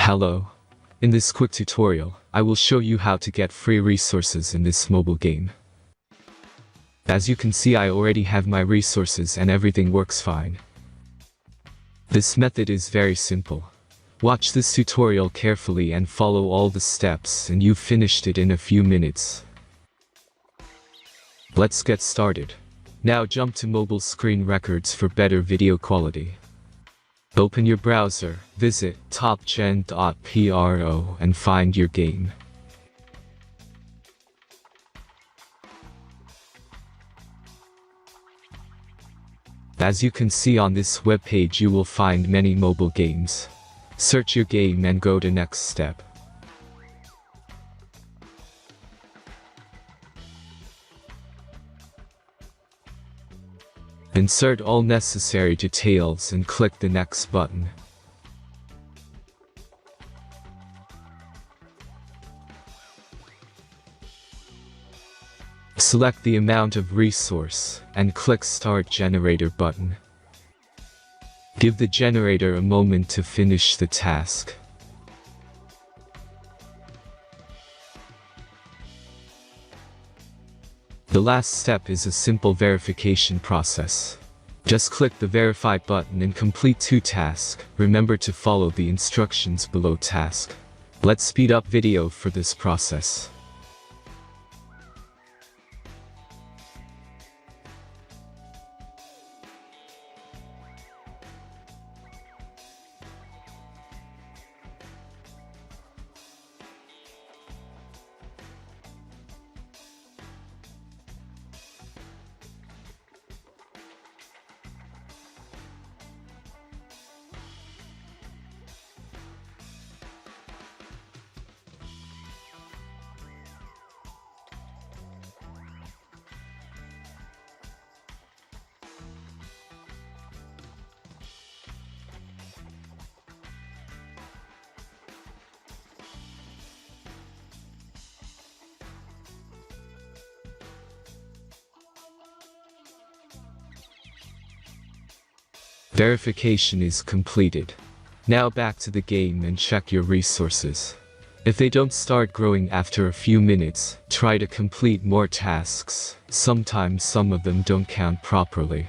Hello. In this quick tutorial, I will show you how to get free resources in this mobile game. As you can see, I already have my resources and everything works fine. This method is very simple. Watch this tutorial carefully and follow all the steps and you've finished it in a few minutes. Let's get started. Now jump to mobile screen records for better video quality. Open your browser, visit topgen.pro and find your game. As you can see on this webpage, you will find many mobile games. Search your game and go to next step. Insert all necessary details and click the next button. Select the amount of resource and click Start Generator button. Give the generator a moment to finish the task. The last step is a simple verification process. Just click the Verify button and complete 2 tasks. Remember to follow the instructions below task. Let's speed up video for this process. Verification is completed. Now back to the game and check your resources. If they don't start growing after a few minutes, try to complete more tasks. Sometimes some of them don't count properly.